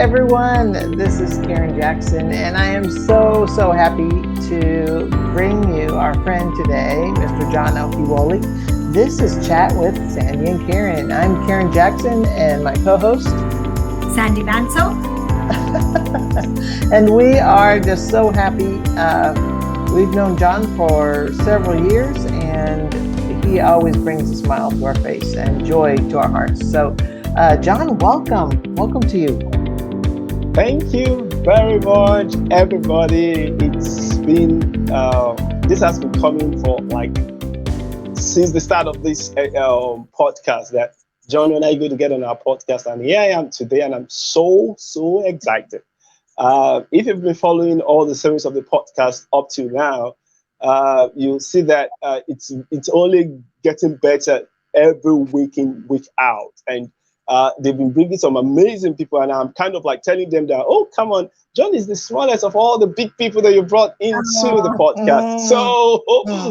everyone. This is Karen Jackson, and I am so happy to bring you our friend today, Mr. John Okewole. This is Chat with Sandy and Karen. I'm Karen Jackson, and my co-host, Sandy Bansel. And we are just so happy. We've known John for several years, and he always brings a smile to our face and joy to our hearts. So, John, welcome. Welcome to you. Thank you very much, everybody. It's been, this has been coming for since the start of this podcast that John and I are going to get on our podcast. And here I am today, and I'm so excited. If you've been following all the series of the podcast up to now, you'll see that it's only getting better every week in, week out. And they've been bringing some amazing people, and I'm kind of like telling them that, oh, come on, John is the smallest of all the big people that you brought into the podcast.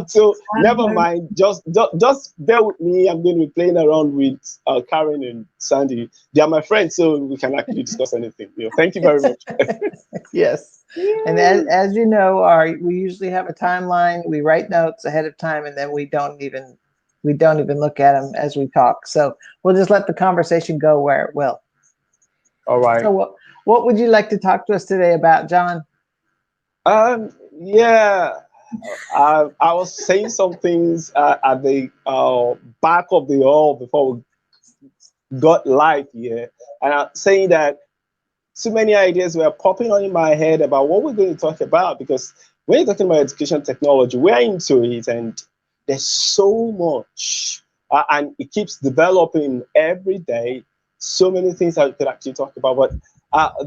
So never mind, just bear with me. I'm going to be playing around with Karen and Sandy. They are my friends, so we can actually discuss anything. Thank you very much. Yes. And as you know, we usually have a timeline. We write notes ahead of time, and then we don't even look at them as we talk. So we'll just let the conversation go where it will. All right. So what would you like to talk to us today about, John? Yeah. I was saying some things at the back of the hall before we got live here. And I'm saying that so many ideas were popping on in my head about what we're going to talk about, because when you're talking about education technology, we're into it, and there's so much, and it keeps developing every day. So many things that we could actually talk about. But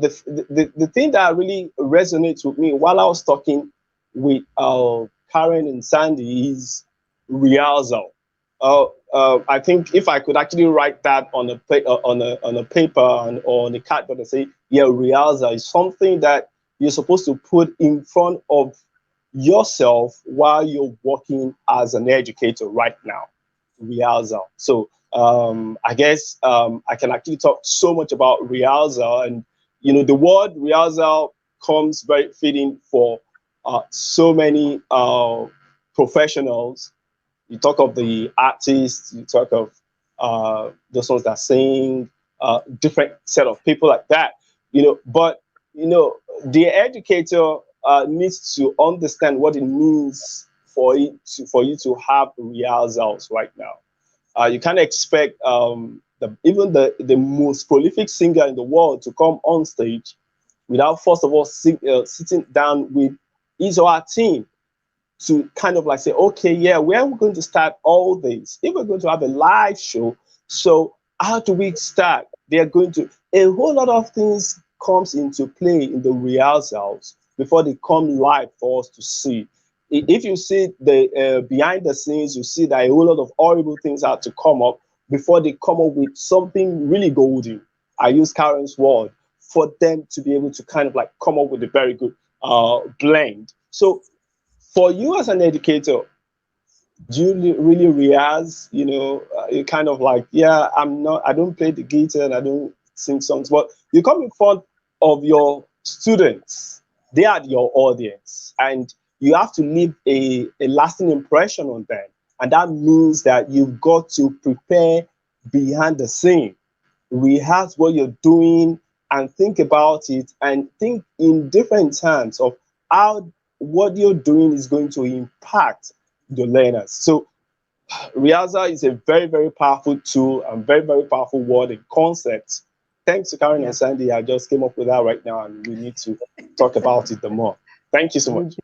the thing that really resonates with me while I was talking with Karen and Sandy is rehearsal. I think if I could actually write that on a paper or on a cardboard and say, yeah, rehearsal is something that you're supposed to put in front of yourself while you're working as an educator right now. Rehearsal. So I guess I can actually talk so much about rehearsal, and the word rehearsal comes very fitting for so many professionals. You talk of the artists, you talk of those ones that sing, different set of people like that, but the educator needs to understand what it means for you to have rehearsals right now. You can't expect even the most prolific singer in the world to come on stage without first of all sitting down with his or her team to kind of like say, okay, yeah, where are we going to start all this? If we're going to have a live show, so how do we start? A whole lot of things comes into play in the rehearsals before they come live for us to see. If you see the behind the scenes, you see that a whole lot of horrible things have to come up before they come up with something really golden. I use Karen's word, for them to be able to kind of like come up with a very good blend. So for you as an educator, do you really rehearse? You kind of like, yeah, I don't play the guitar and I don't sing songs, but you come in front of your students. They are your audience, and you have to leave a lasting impression on them. And that means that you've got to prepare behind the scene, rehearse what you're doing, and think about it, and think in different terms of how what you're doing is going to impact the learners. So rehearsal is a very, very powerful tool and very, very powerful word and concept. Thanks to Karen and Sandy, I just came up with that right now, and we need to talk about it the more. Thank you so much.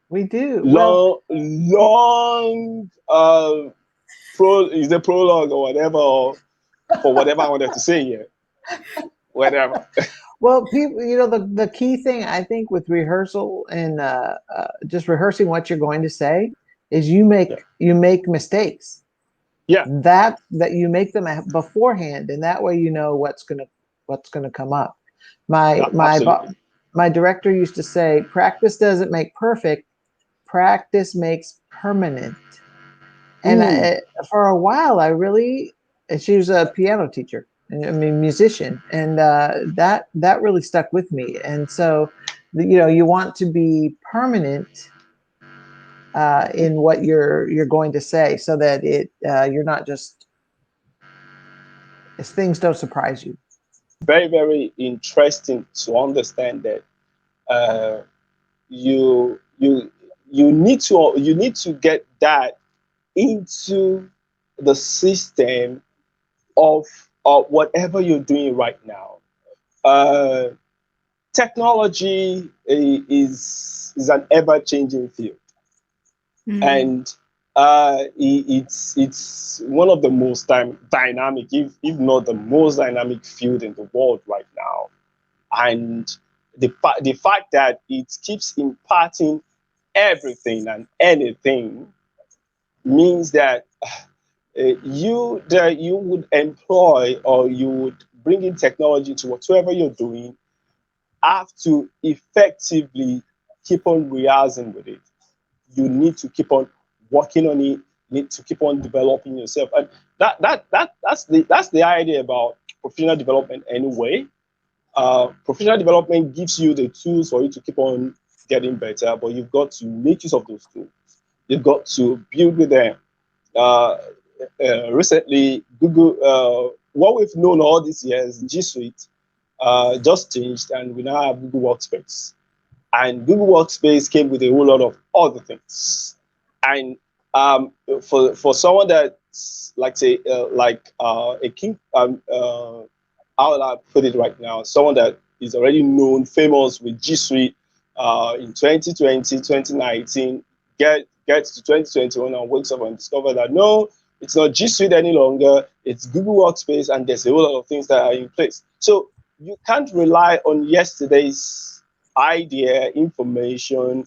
We do. Long is the prologue or whatever, or for whatever I wanted to say here. Whatever. Well, people, the key thing I think with rehearsal and just rehearsing what you're going to say is you make mistakes. Yeah. That you make them beforehand, and that way you know what's gonna come up. My director used to say, "Practice doesn't make perfect. Practice makes permanent." And for a while, she was a piano teacher. I mean, musician, and that really stuck with me. And so, you want to be permanent in what you're going to say, so that you're not just as things don't surprise you. Very, very interesting to understand that uh, you you you need to get that into the system of whatever you're doing right now. Uh, Technology is an ever changing field, Mm. and it's one of the most dynamic, if not the most dynamic field in the world right now. And the fact that it keeps imparting everything and anything means that you would employ, or you would bring in technology to whatever you're doing, have to effectively keep on rehearsing with it. You need to keep on working on it. You need to keep on developing yourself, and that's the idea about professional development anyway. Professional development gives you the tools for you to keep on getting better, but you've got to make use of those tools. You've got to build with them. Uh, Recently, Google, what we've known all these years, G Suite, just changed, and we now have Google Workspace. And Google Workspace came with a whole lot of other things. And for someone that's like say a king, how will I put it right now? Someone that is already known, famous with G Suite in 2020, 2019, gets to 2021 and wakes up and discover that no, it's not G Suite any longer. It's Google Workspace, and there's a whole lot of things that are in place. So you can't rely on yesterday's idea, information,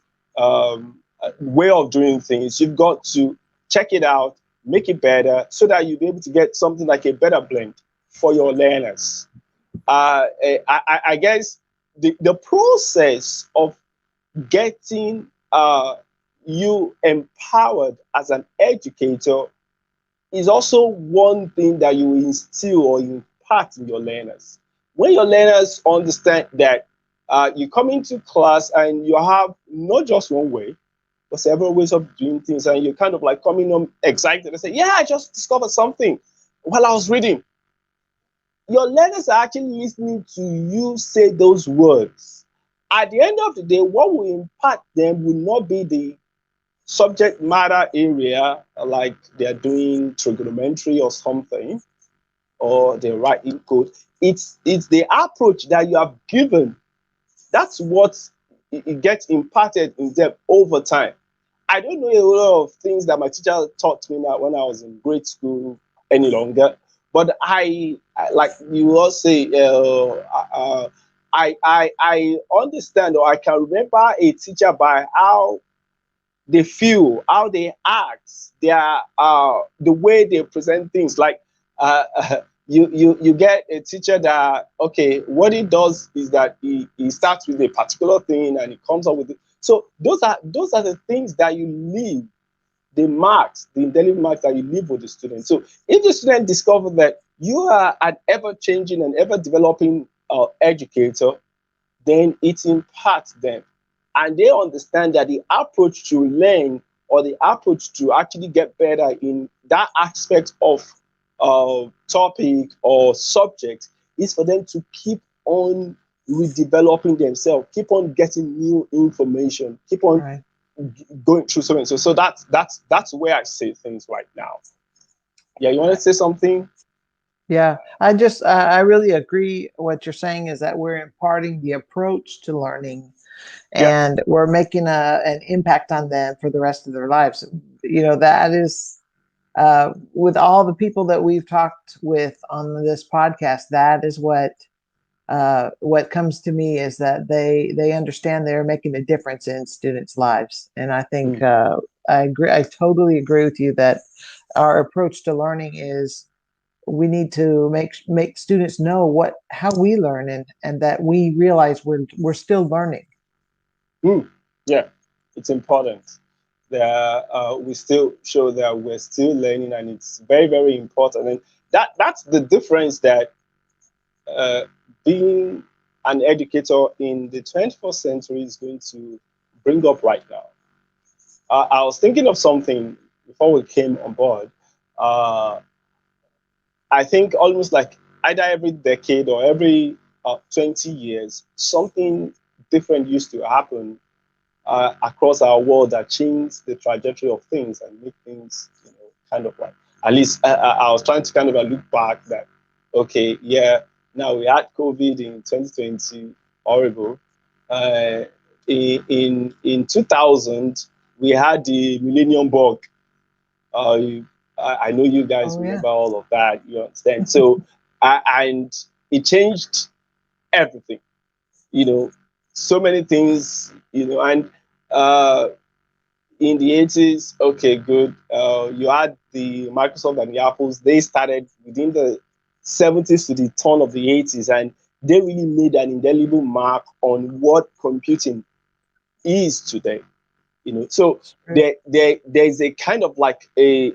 way of doing things. You've got to check it out, make it better, so that you'll be able to get something like a better blend for your learners. I guess the process of getting you empowered as an educator is also one thing that you instill or impart in your learners. When your learners understand that you come into class and you have not just one way, but several ways of doing things, and you're kind of like coming home excited and say, "Yeah, I just discovered something while I was reading." Your learners are actually listening to you say those words. At the end of the day, what will impact them will not be the subject matter area, like they're doing trigonometry or something, or they're writing code. It's the approach that you have given. That's what it gets imparted in them over time. I don't know a lot of things that my teacher taught me now when I was in grade school any longer, but like you all say, I understand, or I can remember a teacher by how they feel, how they act, their the way they present things. Like you get a teacher that, okay, what he does is that he starts with a particular thing and he comes up with it. So those are the things that you leave, the marks, the indelible marks that you leave with the student. So if the student discovers that you are an ever changing and ever developing educator, then it impacts them. And they understand that the approach to learn, or the approach to actually get better in that aspect of topic or subject, is for them to keep on redeveloping themselves, keep on getting new information, keep on Right. going through something. So that's where I say things right now. Yeah, you want to say something? Yeah, I really agree. What you're saying is that we're imparting the approach to learning, Yeah. and we're making an impact on them for the rest of their lives. That is, with all the people that we've talked with on this podcast, that is what comes to me, is that they understand they're making a difference in students' lives. And I think Mm. I agree. I totally agree with you that our approach to learning is, we need to make students know how we learn, and that we realize we're still learning. Mm. Yeah, it's important that we still show that we're still learning, and it's very, very important. And that's the difference that uh, being an educator in the 21st century is going to bring up right now. I was thinking of something before we came on board. Uh, I think almost like either every decade or every 20 years, something different used to happen across our world that changed the trajectory of things and make things, kind of like, at least I was trying to kind of look back that, okay, yeah, now we had COVID in 2020, horrible. Uh, in 2000, we had the Millennium Bug. I know you guys Oh, yeah. remember all of that. You understand? So, and it changed everything. You know, so many things. And uh, in the 80s, okay, good. You had the Microsoft and the Apples. They started within the 70s to the turn of the 80s, and they really made an indelible mark on what computing is today. So It's true. there's a kind of like a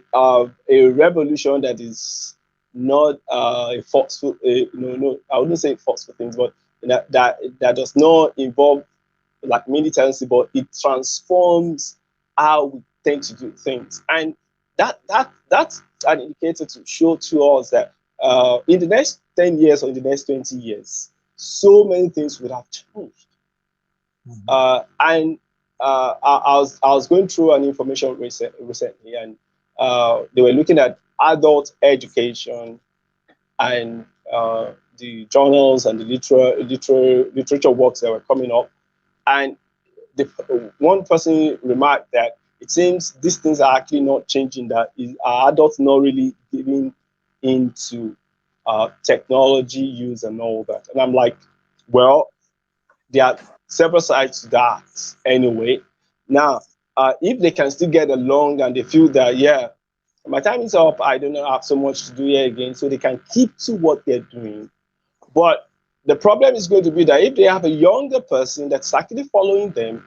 revolution that is not a forceful, no, I wouldn't say forceful things, but that does not involve like militancy, but it transforms how we tend to do things. And that's an indicator to show to us that in the next 10 years or in the next 20 years, so many things would have changed. And I was going through an information recently, and they were looking at adult education and the journals and the literature works that were coming up. And the one person remarked that it seems these things are actually not changing. That is, are adults not really giving into technology use and all that? And I'm like, well, there are several sides to that anyway. Now, if they can still get along and they feel that, yeah, my time is up, I don't have so much to do here again, so they can keep to what they're doing. But the problem is going to be that if they have a younger person that's actually following them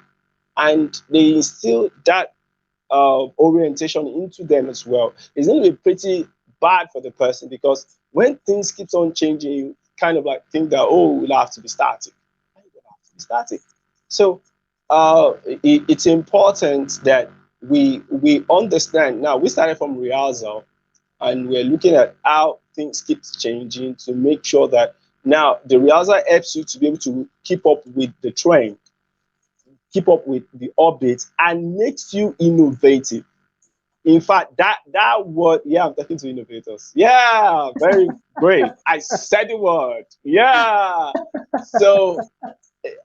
and they instill that orientation into them as well, it's going to be pretty bad for the person, because when things keeps on changing, you kind of like think that, oh, we'll have to be static. You don't have to be static. So it's important that we understand. Now we started from rehearsal, and we're looking at how things keep changing to make sure that now the rehearsal helps you to be able to keep up with the trend, keep up with the updates, and makes you innovative. In fact, that word, yeah, I'm talking to innovators. Yeah, very great. I said the word. Yeah. So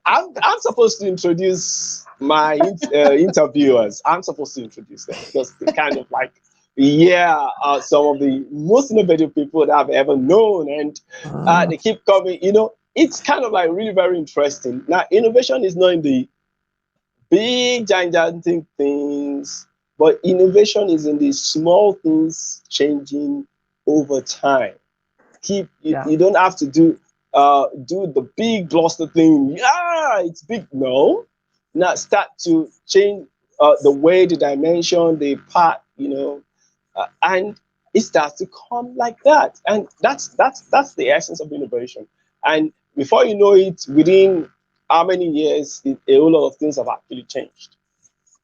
I'm supposed to introduce my interviewers. I'm supposed to introduce them because they kind of like, yeah, some of the most innovative people that I've ever known, and they keep coming. It's kind of like really very interesting. Now, innovation is not in the big gigantic things, but innovation is in the small things changing over time. Yeah. You don't have to do the big bluster thing. Yeah, it's big. No, now start to change the way, the dimension, the part, and it starts to come like that. And that's the essence of innovation. And before you know it, within how many years, a whole lot of things have actually changed.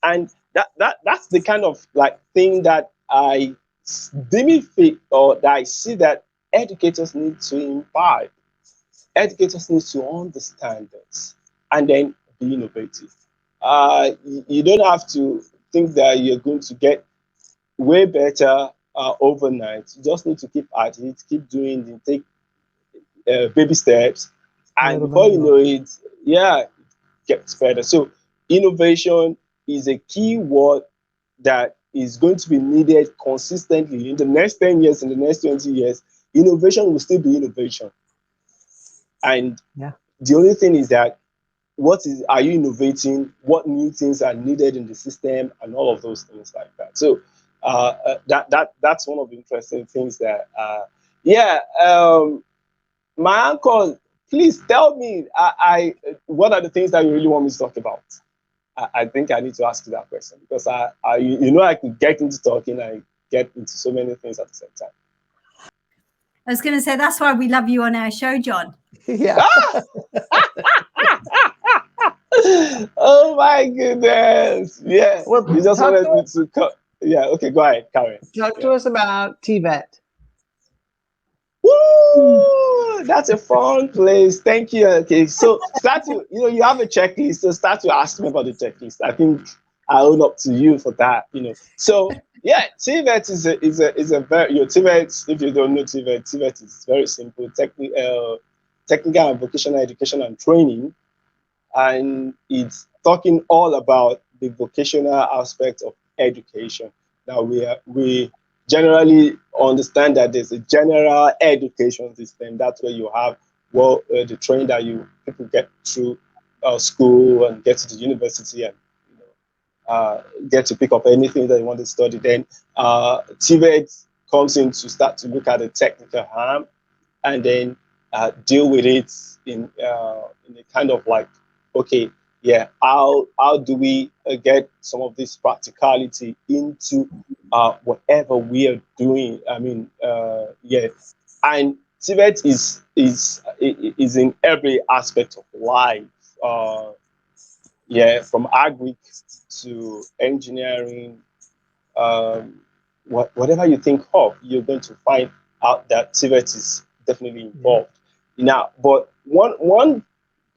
And that's the kind of like thing that I demify, or that I see that educators need to imbibe. Educators need to understand this and then be innovative. You don't have to think that you're going to get way better overnight. You just need to keep at it, keep doing the take baby steps, and Little by before you little. know it, yeah, it gets better. So innovation is a key word that is going to be needed consistently in the next 10 years, in the next 20 years. Innovation will still be innovation. And Yeah. the only thing is that are you innovating? What new things are needed in the system, and all of those things like that. So that's one of the interesting things that yeah. My uncle, please tell me, what are the things that you really want me to talk about? I think I need to ask you that question, because I could get into talking, I get into so many things at the same time. I was going to say, that's why we love you on our show, John. Yeah. Oh my goodness. Yeah. Well, You just talk wanted to me us, to cut. Yeah. Okay. Go ahead, Karen. talk to us about TVET. Woo! That's a fun place. Thank you. Okay. So start to, you have a checklist. So start to ask me about the checklist. I think I owe up to you for that. So yeah, TVET is a very, TVET, if you don't know TVET is very simple. Technical and vocational education and training. And it's talking all about the vocational aspect of education. Now we generally understand that there's a general education system. That's where you have the training that people get through school and get to the university and get to pick up anything that you want to study. Then TVET comes in to start to look at the technical harm and then deal with it in a kind of like, okay, yeah, how do we get some of this practicality into whatever we are doing? I mean, yeah, and TVET is in every aspect of life. Yeah, from agri to engineering, whatever you think of, you're going to find out that TVET is definitely involved. Now, but one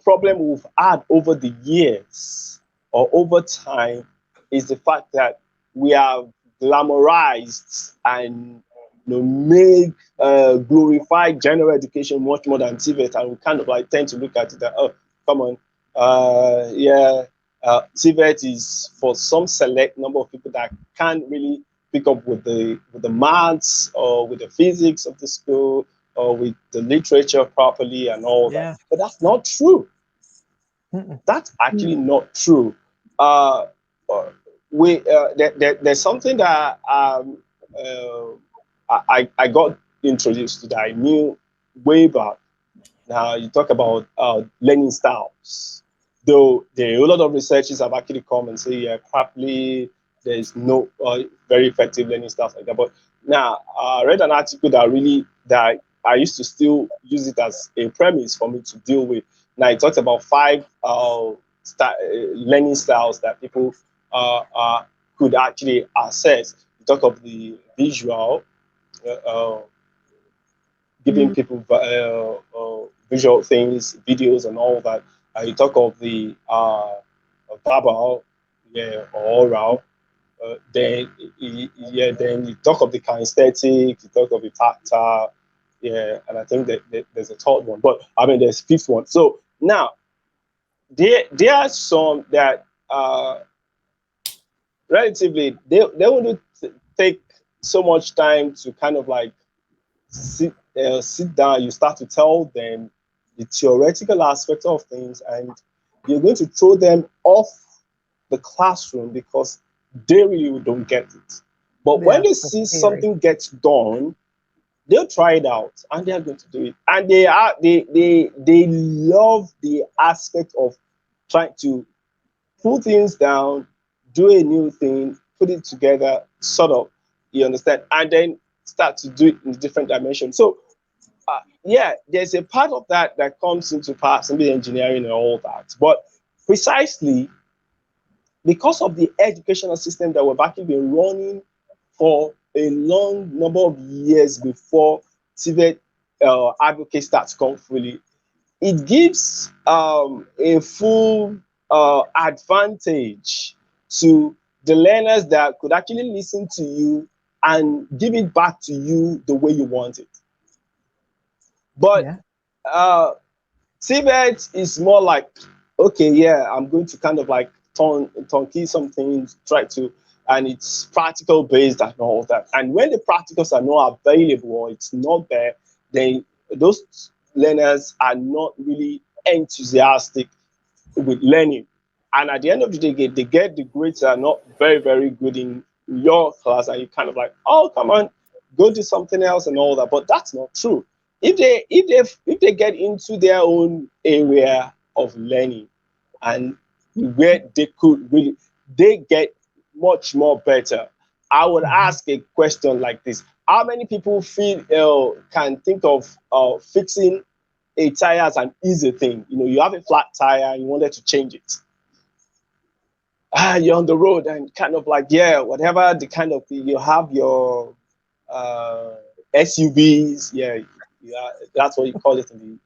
problem we've had over the years or over time is the fact that we have glamorized and make glorified general education much more than TVET, and we kind of like tend to look at it that, oh, come on, yeah, TVET is for some select number of people that can't really pick up with the maths or with the physics of the school or with the literature properly and all that. But that's not true. That's actually not true. There's something that I got introduced to that I knew way back. Now you talk about learning styles. Though there are a lot of researchers have actually come and say, yeah, probably there's no very effective learning styles like that. But now I read an article that I used to still use it as a premise for me to deal with. Now it talks about 5 learning styles that people could actually assess. You talk of the visual, giving people visual things, videos, and all that. You talk of the verbal, yeah, or oral. Then you talk of the kinesthetic, you talk of the tactile, yeah, and I think that there's a third one, but I mean there's a 5th one. So now there are some that relatively they wouldn't take so much time to kind of like sit down. You start to tell them the theoretical aspect of things, and you're going to throw them off the classroom because they really don't get it. But when they see something gets done, they'll try it out and they are going to do it. And they love the aspect of trying to pull things down, do a new thing, put it together, sort of, you understand, and then start to do it in a different dimension. So yeah, there's a part of that that comes into perhaps maybe engineering and all that. But precisely because of the educational system that we've actually been running for a long number of years before TVET advocate starts come fully, it gives a full advantage to the learners that could actually listen to you and give it back to you the way you want it. But TVET is more like, okay, yeah, I'm going to kind of like turnkey some things, try to, and it's practical based and all that. And when the practicals are not available or it's not there, then those learners are not really enthusiastic with learning. And at the end of the day, they get the grades that are not very, very good in your class, and you kind of like, oh, come on, go do something else and all that. But that's not true. If they get into their own area of learning and where they could really, they get much more better. I would ask a question like this: how many people feel can think of fixing a tire as an easy thing? You know, you have a flat tire, you wanted to change it. You're on the road and kind of like, yeah, whatever the kind of you have your SUVs, that's what you call it in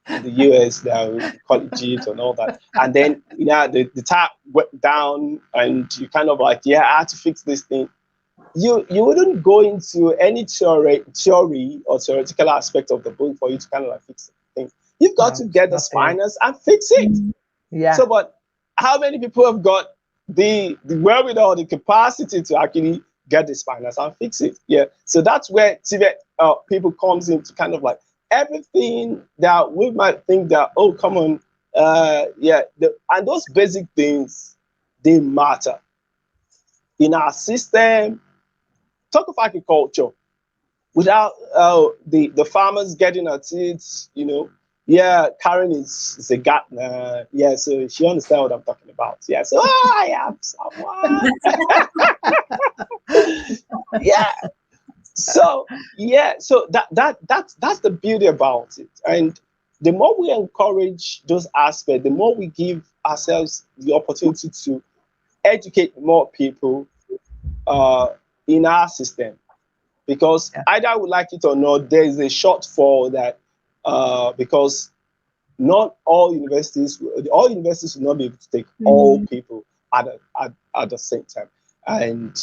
the US. Now we call it Jeeps and all that. And then the tire went down, and you kind of like, yeah, I had to fix this thing. You wouldn't go into any theory or theoretical aspect of the book for you to kind of like fix the thing. You've got to get the spiners and fix it. Yeah. So, but how many people have got the wherewithal, the capacity to actually get the spiners and fix it? Yeah. So that's where TVET people comes in to kind of like everything that we might think that, oh, come on, and those basic things, they matter in our system. Talk of agriculture, without the farmers getting at it, you know. Yeah, Karen is a gardener. Yeah, so she understands what I'm talking about. Yeah, so I am someone. Yeah. So that's the beauty about it. And the more we encourage those aspects, the more we give ourselves the opportunity to educate more people in our system. Because either we like it or not, there is a shortfall that because not all universities will not be able to take all people at the same time, and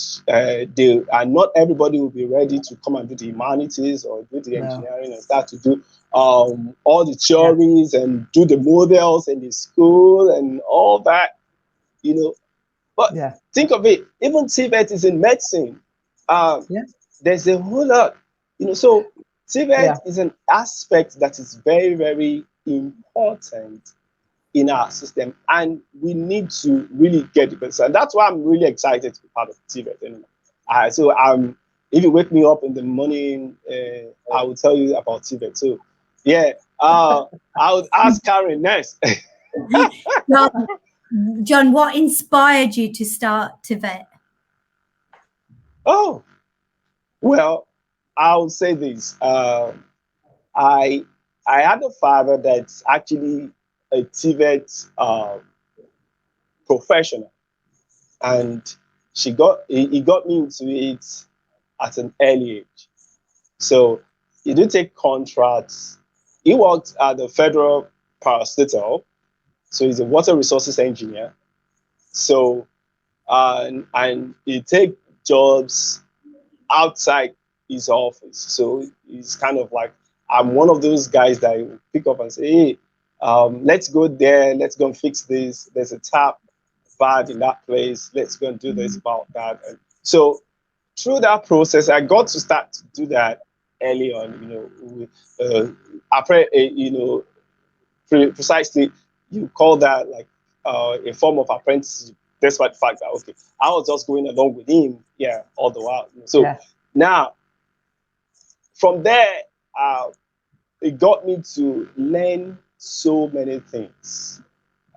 not everybody will be ready to come and do the humanities or do the engineering and start to do all the theories and do the models in the school and all that, you know. But think of it, even TVET is in medicine. There's a whole lot, you know. So TVET is an aspect that is very, very important in our system, and we need to really get it. And that's why I'm really excited to be part of TVET. And if you wake me up in the morning, I will tell you about TVET. So I would ask Karen next. John, what inspired you to start TVET? Oh, well, I'll say this. I had a father that's actually a TVET professional, and he got me into it at an early age. So he did take contracts. He worked at the Federal Parastatal, so he's a water resources engineer. So and he take jobs outside his office. So he's kind of like, I'm one of those guys that will pick up and say, hey, let's go there, let's go and fix this. There's a tap bad in that place. Let's go and do this about that. And so through that process, I got to start to do that early on, you know. Precisely, you call that like a form of apprenticeship, despite the fact that, okay, I was just going along with him, all the while. So now, from there, it got me to learn so many things.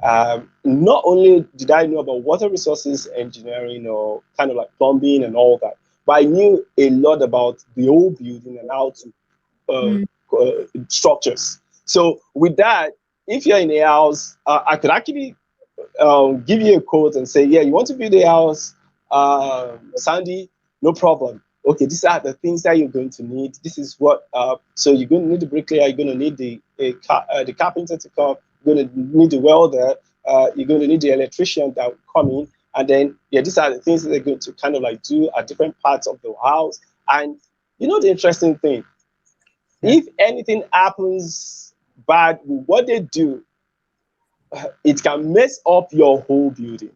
Not only did I know about water resources engineering or kind of like plumbing and all that, but I knew a lot about the whole building and how to structures. So with that, if you're in a house, I could actually give you a quote and say, you want to build a house, Sandy, no problem. Okay, these are the things that you're going to need. This is what, so you're going to need the bricklayer, you're going to need the carpenter to come, you're going to need the welder, you're going to need the electrician that will come in. And then, these are the things that they're going to kind of like do at different parts of the house. And you know the interesting thing, if anything happens bad with what they do, it can mess up your whole building.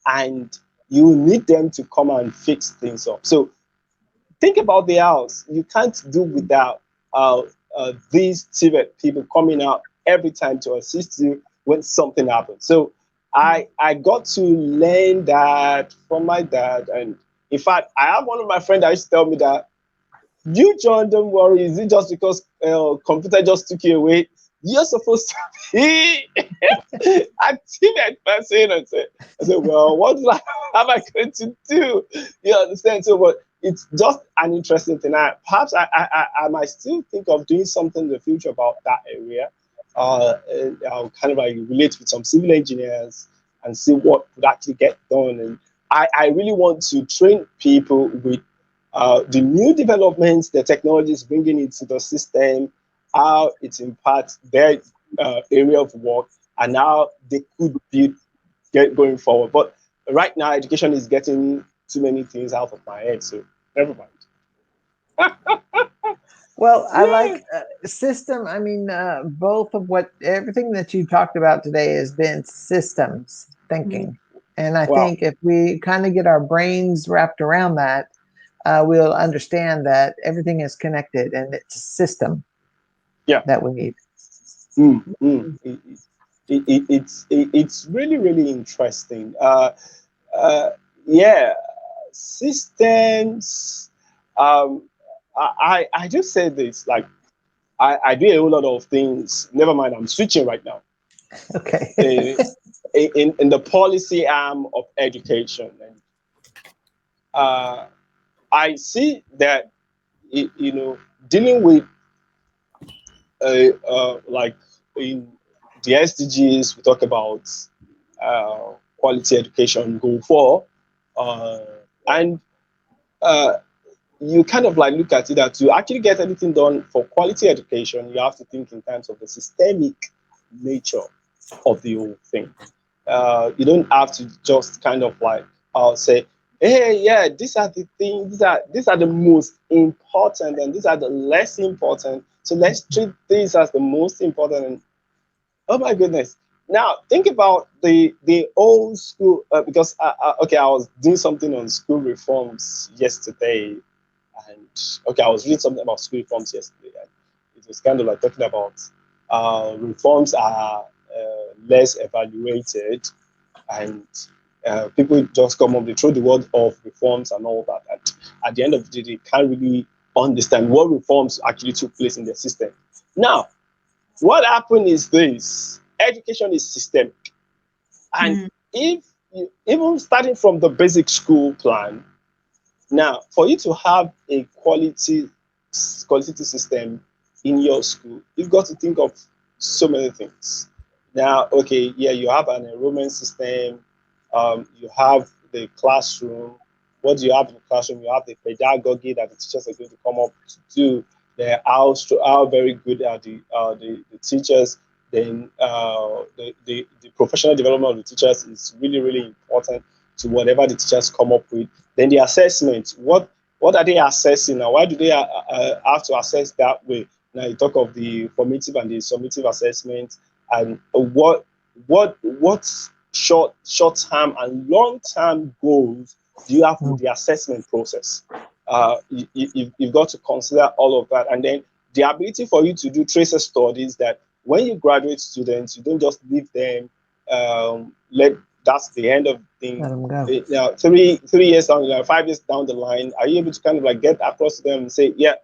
And you need them to come and fix things up. So think about the house. You can't do without these TVET people coming out every time to assist you when something happens. So I got to learn that from my dad. And in fact, I have one of my friends that used to tell me that, you, John, don't worry. Is it just because computer just took you away? You're supposed to be a TVET person. I said, well, what am I going to do? You understand? So, but it's just an interesting thing. Perhaps I might still think of doing something in the future about that area. And I'll kind of like relate with some civil engineers and see what could actually get done. And I really want to train people with the new developments, the technology is bringing into the system, how it impacts their area of work, and how they could get going forward. But right now, education is getting too many things out of my head, so never mind. Well, I Yeah. like system. I mean, both of everything that you talked about today has been systems thinking. And I Wow. think if we kind of get our brains wrapped around that, we'll understand that everything is connected and it's a system Yeah. that we need. It's really, really interesting. Yeah, systems. Um, I just said this, like, I do a whole lot of things. Never mind, I'm switching right now. Okay. In the policy arm of education, and I see that dealing with like in the SDGs, we talk about quality education goal 4, and you kind of like look at it that to actually get anything done for quality education, you have to think in terms of the systemic nature of the whole thing. You don't have to just kind of like say, hey, yeah, these are the things, these are the most important, and these are the less important. So let's treat these as the most important. And oh my goodness! Now think about the old school, because okay, I was doing something on school reforms yesterday, and okay, I was reading something about school reforms yesterday, and it was kind of like talking about reforms are less evaluated, and people just come up, they throw the word of reforms and all that. And at the end of the day, they can't really understand what reforms actually took place in the system. Now, what happened is this: education is systemic, and if you, even starting from the basic school plan, now for you to have a quality system in your school, you've got to think of so many things. Now, okay, yeah, you have an enrollment system, you have the classroom. What do you have in the classroom? You have the pedagogy that the teachers are going to come up to do. How very good are the teachers. Then the professional development of the teachers is really, really important to whatever the teachers come up with. Then the assessment. What are they assessing now? Why do they have to assess that way? Now you talk of the formative and the summative assessment, and what short term and long term goals do you have with the assessment process? You've got to consider all of that, and then the ability for you to do tracer studies, that when you graduate students, you don't just leave them, let that's the end of the thing. Let them go. Now, 3 years down the line, 5 years down the line, are you able to kind of like get across to them and say, yeah,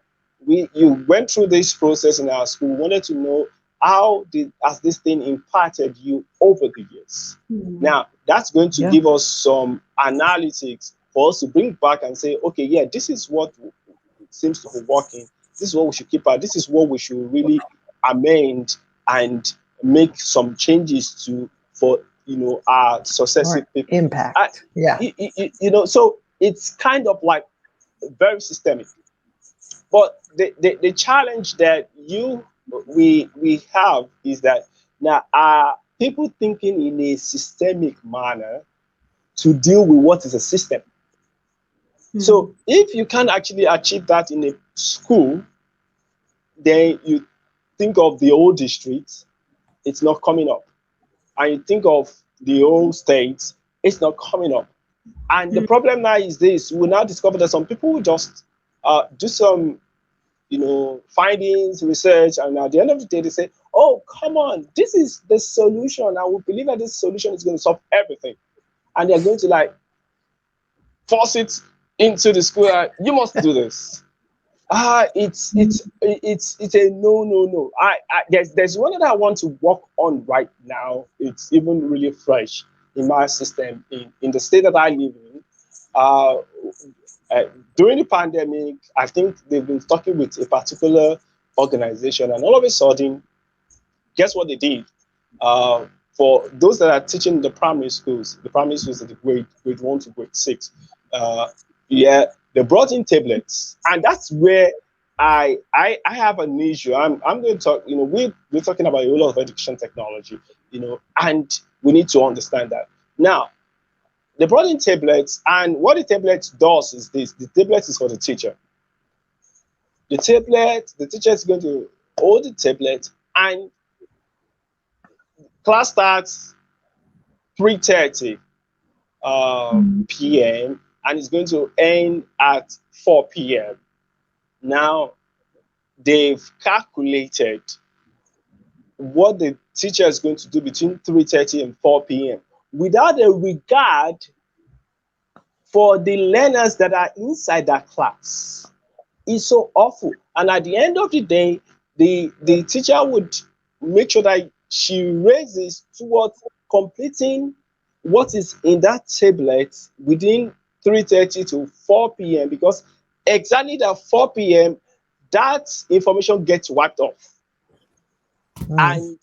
you went through this process in our school, we wanted to know has this thing impacted you over the years? Now, that's going to give us some analytics for us to bring back and say, okay, yeah, this is what seems to be working. This is what we should keep out. This is what we should really amend and make some changes to for our successive people. Impact. So it's kind of like very systemic. But the challenge that we have is that now are people thinking in a systemic manner to deal with what is a system. So if you can actually achieve that in a school, then you think of the old district, it's not coming up. And you think of the old states, it's not coming up. And the problem now is this: we now discover that some people will just do some findings, research, and at the end of the day, they say, oh, come on, this is the solution. I would believe that this solution is going to solve everything. And they're going to like force it into the school. You must do this. It's a no. There's one that I want to work on right now. It's even really fresh in my system in the state that I live in. During the pandemic, I think they've been talking with a particular organization, and all of a sudden, guess what they did? For those that are teaching the primary schools are the grade 1 to grade 6. Yeah, they brought in tablets, and that's where I have an issue. I'm going to talk. We're talking about a lot of education technology, and we need to understand that. Now, they brought in tablets, and what the tablet does is this: the tablet is for the teacher. The teacher is going to hold the tablet, and class starts 3:30 p.m. and it's going to end at 4 p.m. Now, they've calculated what the teacher is going to do between 3:30 and 4 p.m. without a regard for the learners that are inside that class. It's so awful. And at the end of the day, the teacher would make sure that she raises towards completing what is in that tablet within 3:30 to 4 p.m. because exactly at 4 p.m. that information gets wiped off. And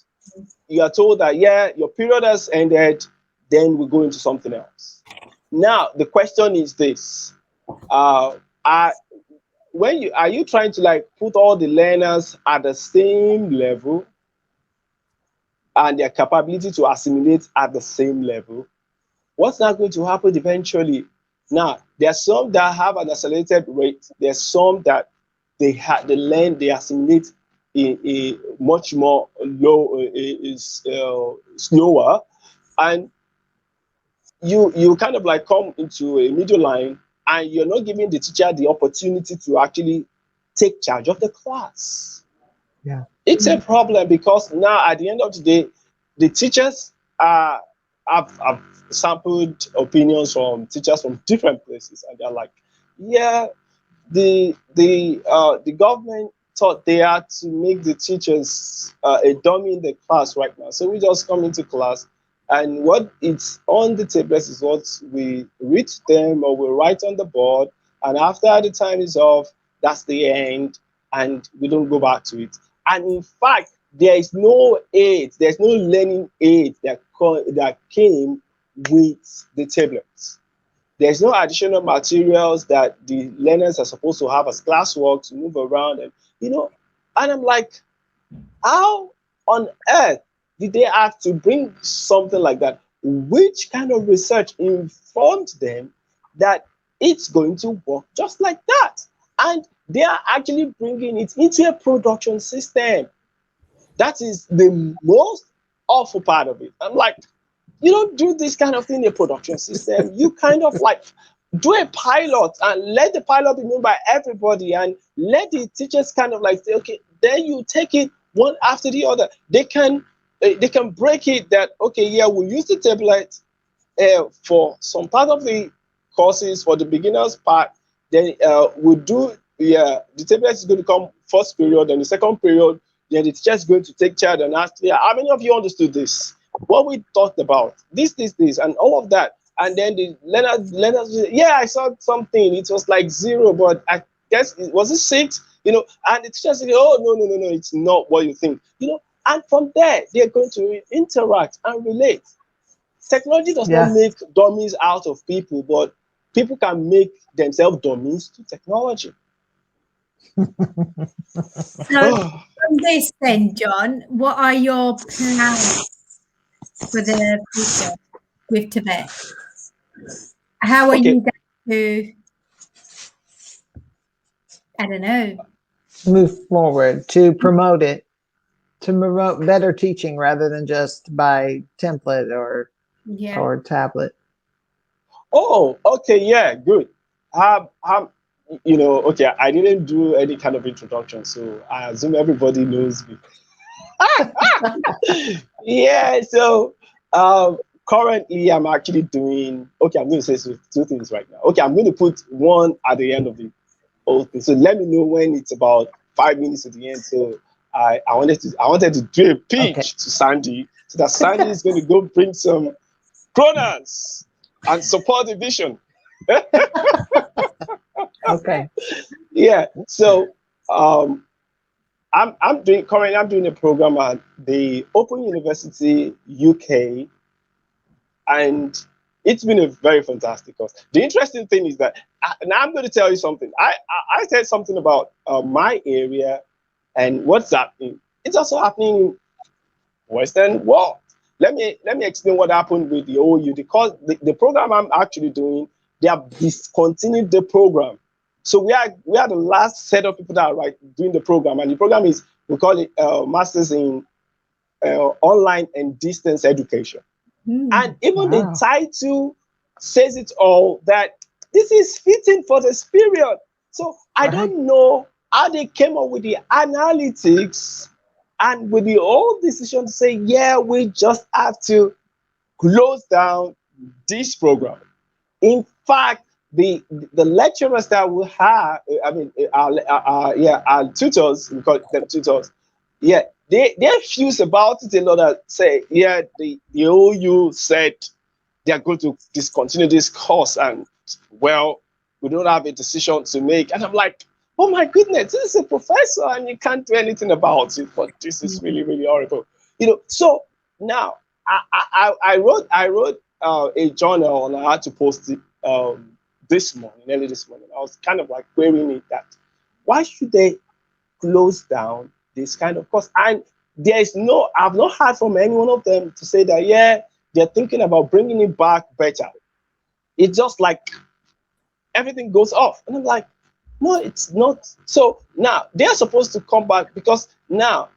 you are told that, yeah, your period has ended, then we go into something else. Now, the question is this. Are you trying to put all the learners at the same level and their capability to assimilate at the same level? What's not going to happen eventually? Now, there are some that have an accelerated rate. There's some that they assimilate in a much more slower, and you kind of come into a middle line, and you're not giving the teacher the opportunity to actually take charge of the class. Yeah, it's a problem because now at the end of the day, the teachers have sampled opinions from teachers from different places, and they're like, yeah, the government thought they had to make the teachers a dummy in the class right now. So we just come into class, and what it's on the tablets is what we read to them or we write on the board, and after the time is off, that's the end, and we don't go back to it. And in fact, there is no aid, there's no learning aid that came with the tablets. There's no additional materials that the learners are supposed to have as classwork to move around. And I'm like, how on earth did they have to bring something like that? Which kind of research informed them that it's going to work just like that? And they are actually bringing it into a production system. That is the most awful part of it. I'm like, you don't do this kind of thing in a production system. You kind of do a pilot and let the pilot be known by everybody, and let the teachers kind of say, okay, then you take it one after the other. They can break it that, okay, yeah, we'll use the tablet for some part of the courses for the beginners part. Then we'll do, the tablet is going to come first period, and the second period, then the teacher is going to take charge and ask, how many of you understood this? What we talked about, this, and all of that. And then the learners, yeah, I saw something. It was like 0, but I guess it was 6, and the teacher said, oh, no, it's not what you think, and from there, they're going to interact and relate. Technology does not make dummies out of people, but people can make themselves dummies to technology. So, from this then, John, what are your plans for the future with Tibet? How are you going to, I don't know, move forward to promote it, to promote better teaching rather than just by template or tablet? Oh, okay, yeah, good. Okay, I didn't do any kind of introduction, so I assume everybody knows me. Yeah, so currently I'm actually doing, I'm going to say 2 things right now. Okay, I'm going to put one at the end of the whole thing. So let me know when it's about 5 minutes at the end. So I wanted to do a pitch to Sandy, so that Sandy is going to go bring some pronouns and support the vision. Okay. Yeah. So I'm doing a program at the Open University UK, and it's been a very fantastic course. The interesting thing is that now I'm going to tell you something. I said something about my area and what's happening. It's also happening in Western world. Let me explain what happened with the OU. The program I'm actually doing, they have discontinued the program. So we are the last set of people that are doing the program, and the program is, we call it Masters in Online and Distance Education. And even the title says it all, that this is fitting for this period. So I don't know how they came up with the analytics and with the whole decision to say, yeah, we just have to close down this program. In fact, the lecturers that we have, our tutors, we call them tutors, yeah, they fuse about it a lot. That say, yeah, the OU said they are going to discontinue this course, and well, we don't have a decision to make. And I'm like, oh my goodness, this is a professor, and you can't do anything about it. But this is really, really horrible, So now I wrote a journal, and I had to post it early this morning. I was kind of like querying it, that why should they close down this kind of course? And I've not heard from any one of them to say that, yeah, they're thinking about bringing it back better. It's just like everything goes off. And I'm like, no, it's not. So now they're supposed to come back, because now,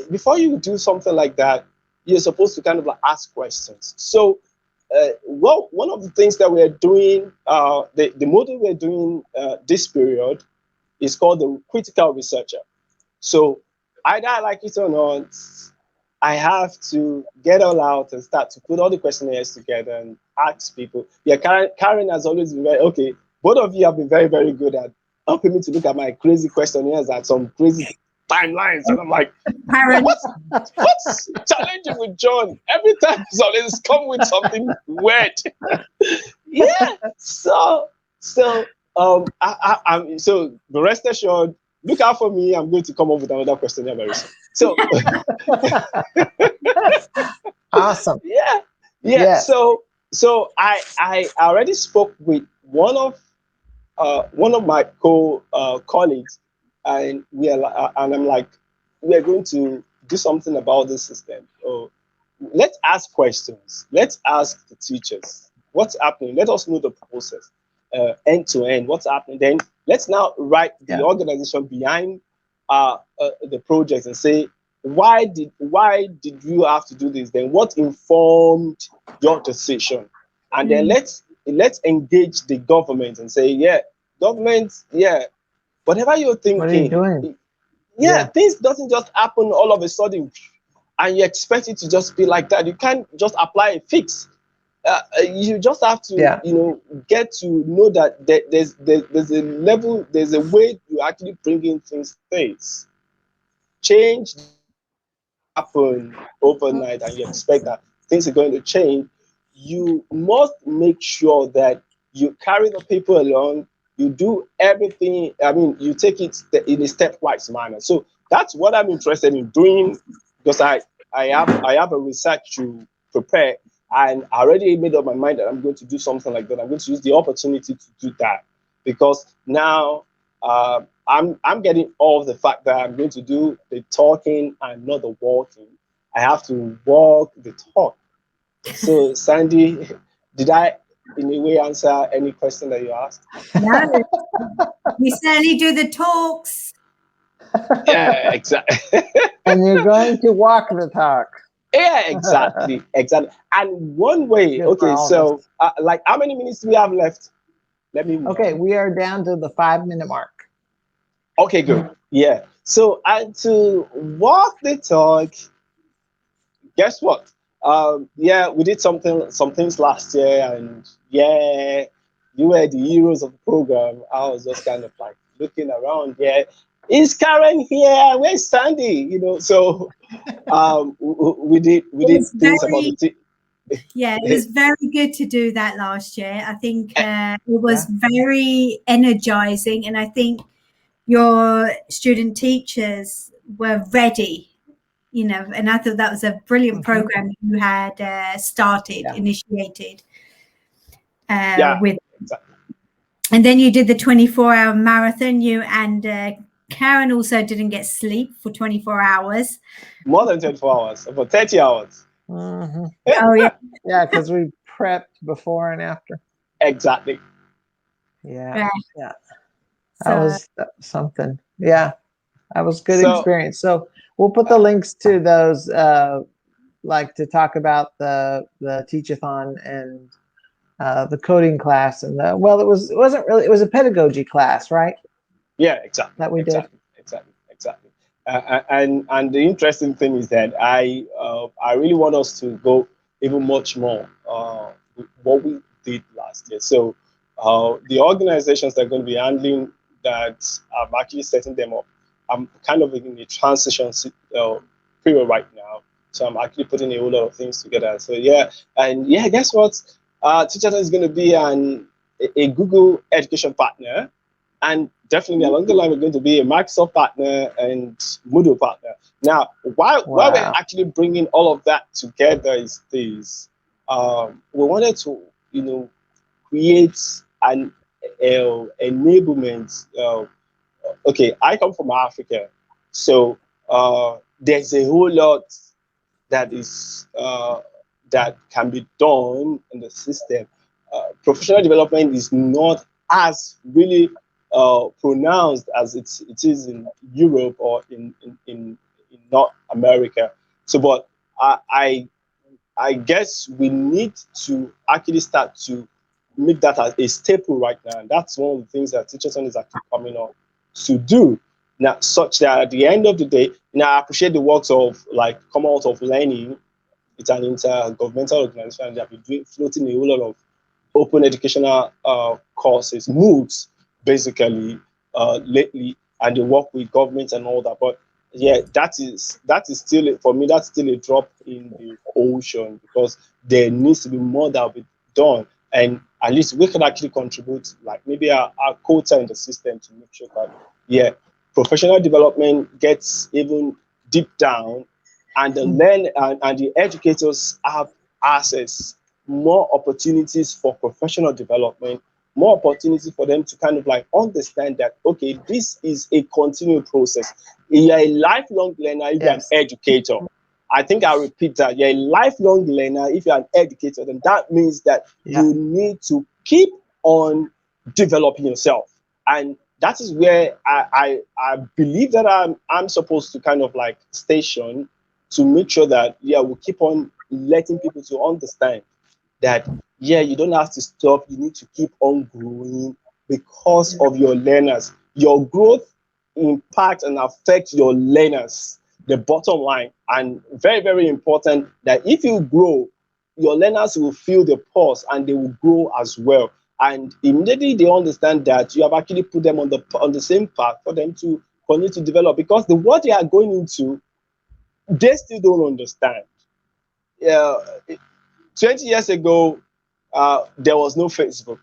before you do something like that, you're supposed to kind of like ask questions. So, one of the things that we're doing, the model we're doing this period is called the critical researcher. So either I like it or not, I have to get all out and start to put all the questionnaires together and ask people. Yeah, Karen has always been very, okay, both of you have been very, very good at helping me to look at my crazy questionnaires at some crazy timelines. And I'm like, what's challenging with John? Every time he's always come with something weird. Yeah. So so rest assured, look out for me. I'm going to come up with another questionnaire very soon. So awesome. Yeah. So I already spoke with one of my colleagues, and I'm like, we are going to do something about this system. So let's ask questions. Let's ask the teachers what's happening. Let us know the process, end to end. What's happening? Then let's now write the organization behind the project and say, why did you have to do this? Then what informed your decision? And then let's engage the government and say, government, whatever you're thinking, what are you doing? Things doesn't just happen all of a sudden and you expect it to just be like that. You can't just apply a fix. You just have to get to know that there's a level, there's a way you actually bring in things. Change happen overnight and you expect that things are going to change. You must make sure that you carry the people along. You do everything. I mean, you take it in a stepwise manner. So that's what I'm interested in doing, because I have a research to prepare, and I already made up my mind that I'm going to do something like that. I'm going to use the opportunity to do that, because now I'm getting off the fact that I'm going to do the talking and not the walking. I have to walk the talk. So, Sandy, did I in a way answer any question that you asked? No, we certainly do the talks. Yeah, exactly. And you're going to walk the talk. Yeah, exactly. And one way, okay, so like how many minutes do we have left? Let me know. Okay, we are down to the 5-minute mark. Okay, good. Yeah. So to walk the talk, guess what? We did some things last year, and you were the heroes of the program. I was just kind of like looking around. Yeah, is Karen here? Where's Sandy? So we did things about the Yeah, it was very good to do that last year. I think it was very energizing, and I think your student teachers were ready, and I thought that was a brilliant program you had initiated with. Exactly. And then you did the 24-hour marathon. You and Karen also didn't get sleep for 24 hours. More than 24 hours, about 30 hours. Mm-hmm. Oh, yeah. Yeah, because we prepped before and after. Exactly. Yeah. That was something. Yeah, that was good experience. So we'll put the links to those, like to talk about the TeachAthon and the coding class and it wasn't really, it was a pedagogy class, right? Yeah, exactly. That we did. Exactly. And the interesting thing is that I really want us to go even much more with what we did last year. So the organizations that are going to be handling that, I'm actually setting them up. I'm kind of in the transition period right now. So I'm actually putting a whole lot of things together. So guess what? TeachAthon is going to be a Google education partner. And definitely along the line, we're going to be a Microsoft partner and Moodle partner. Now, why we're actually bringing all of that together is this. We wanted to, create an enablement. Okay, I come from Africa. So there's a whole lot that is that can be done in the system. Professional development is not as really pronounced as it is in Europe or in North America. So, but I guess we need to actually start to make that as a staple right now. And that's one of the things that TeachAthon is actually coming up to do. Now, such that at the end of the day, I appreciate the works of like Commonwealth of Learning. It's an intergovernmental organization, and they have been floating a whole lot of open educational courses, MOOCs, basically, lately, and they work with governments and all that. But yeah, that is still, for me, that's still a drop in the ocean, because there needs to be more that will be done. And at least we can actually contribute, like maybe our quota in the system, to make sure that, professional development gets even deep down, and the and the educators have access, more opportunities for professional development, more opportunities for them to kind of like understand that, okay, this is a continual process. You're a lifelong learner if you're an educator. I think I'll repeat that. You're a lifelong learner if you're an educator, then that means that you need to keep on developing yourself. And that is where I believe that I'm supposed to kind of like station to make sure that we keep on letting people to understand that you don't have to stop. You need to keep on growing because of your learners. Your growth impacts and affects your learners, the bottom line. And very, very important that if you grow, your learners will feel the pulse and they will grow as well. And immediately they understand that you have actually put them on the same path for them to continue to develop, because the what they are going into, they still don't understand. 20 years ago, there was no Facebook.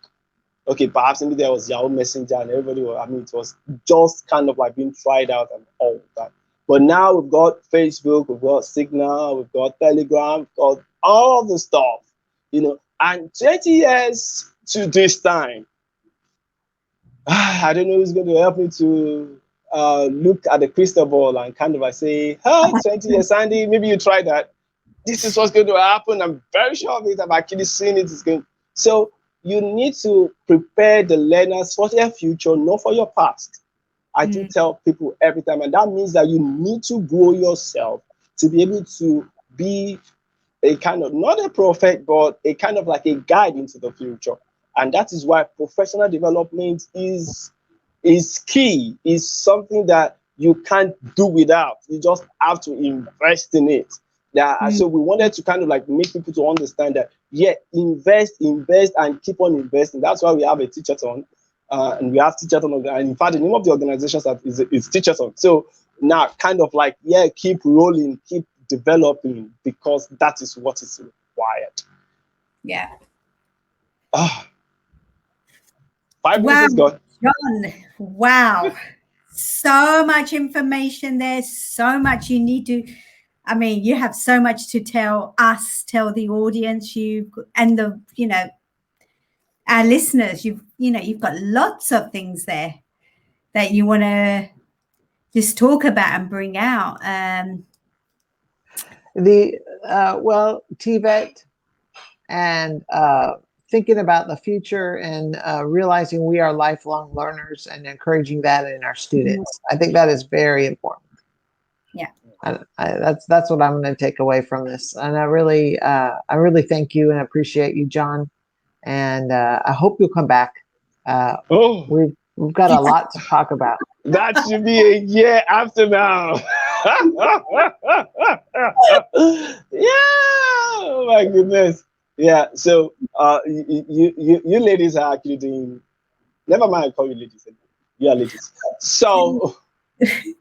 Okay, perhaps maybe there was Yahoo Messenger and everybody was, it was just kind of like being tried out and all that. But now we've got Facebook, we've got Signal, we've got Telegram, we've got all the stuff, and 20 years to this time, I don't know who's going to help me to look at the crystal ball and kind of like say, 20 years, Sandy, maybe you try that. This is what's going to happen. I'm very sure of it. I've actually seen it. So you need to prepare the learners for their future, not for your past. I do tell people every time, and that means that you need to grow yourself to be able to be a kind of, not a prophet, but a kind of like a guide into the future. And that is why professional development is key, is something that you can't do without. You just have to invest in it. So we wanted to kind of like make people to understand that, invest, and keep on investing. That's why we have a TeachAthon, and we have TeachAthon. And in fact, the name of the organization is TeachAthon. So now kind of like, keep rolling, keep developing, because that is what is required. Yeah. 5 minutes is gone. John, wow. So much information there, so much you need to, I mean, you have so much to tell us, tell the audience, and the, our listeners, you've got lots of things there that you want to just talk about and bring out. TVET and thinking about the future and realizing we are lifelong learners and encouraging that in our students. I think that is very important. Yeah. That's what I'm going to take away from this. And I really thank you and appreciate you, John. And I hope you'll come back. We've got a lot to talk about. That should be a year after now. Yeah. Oh my goodness. Yeah. So you ladies are actually doing. Never mind, I call you ladies. You are ladies. So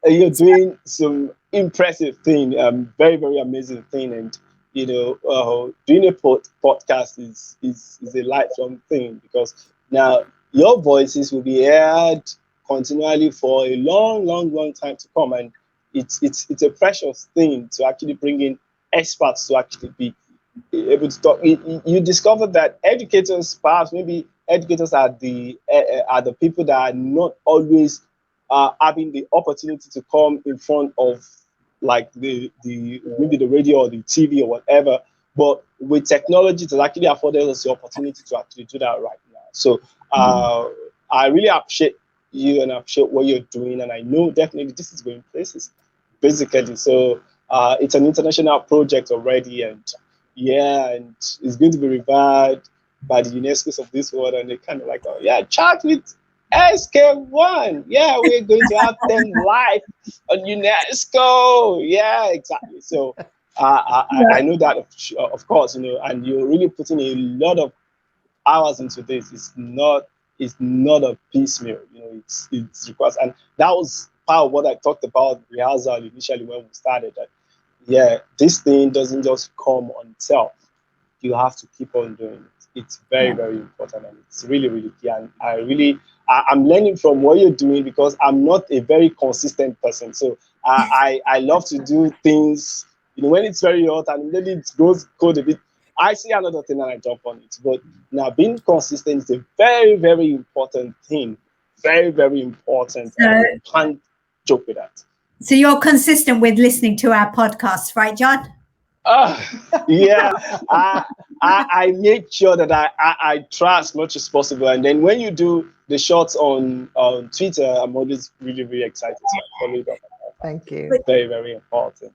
you're doing some impressive thing, very very amazing thing, and doing a podcast is a lifelong thing, because now your voices will be heard continually for a long time to come, and it's a precious thing to actually bring in experts to actually be able to talk. You discover that educators, perhaps maybe educators are the people that are not always having the opportunity to come in front of like the maybe the radio or the TV or whatever, but with technology it has actually afforded us the opportunity to actually do that right now. So I really appreciate you and appreciate what you're doing, and I know definitely this is going places basically. So it's an international project already, and it's going to be revered by the UNESCO's of this world, and they kind of like, oh yeah, chat with SK1. Yeah, we're going to have them live on UNESCO. Yeah, exactly. So I know that of course, and you're really putting a lot of hours into this. It's not a piecemeal. It's requires, and that was part of what I talked about rehearsal initially when we started. That this thing doesn't just come on itself. You have to keep on doing it. It's very very important, and it's really really key. And I'm learning from what you're doing, because I'm not a very consistent person. So I love to do things, when it's very hot and maybe it goes cold a bit. I see another thing and I jump on it. But now being consistent is a very, very important thing. Very, very important. And you can't joke with that. So you're consistent with listening to our podcast, right, John? Yeah. I make sure that I try as much as possible. And then when you do the shots on Twitter, I'm always really, really excited. So I follow it up. Thank you. Very, very important.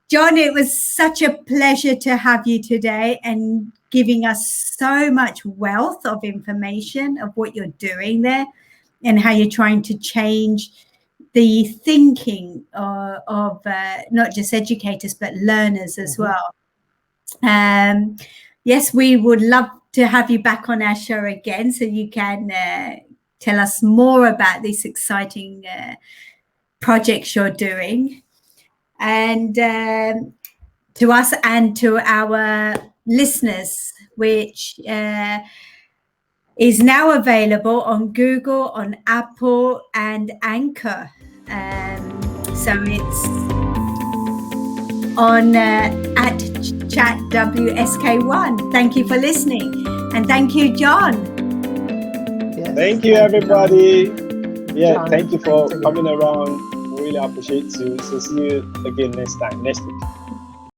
John, it was such a pleasure to have you today and giving us so much wealth of information of what you're doing there and how you're trying to change the thinking of not just educators, but learners as well. Yes, we would love to have you back on our show again so you can tell us more about these exciting projects you're doing. And to us and to our listeners, which is now available on Google, on Apple, and Anchor. So it's on at ChatWSK1. Thank you for listening, and thank you, John. Yes, thank you, everybody. Yeah, John, thank you for coming around. Really appreciate you. So see you again next week.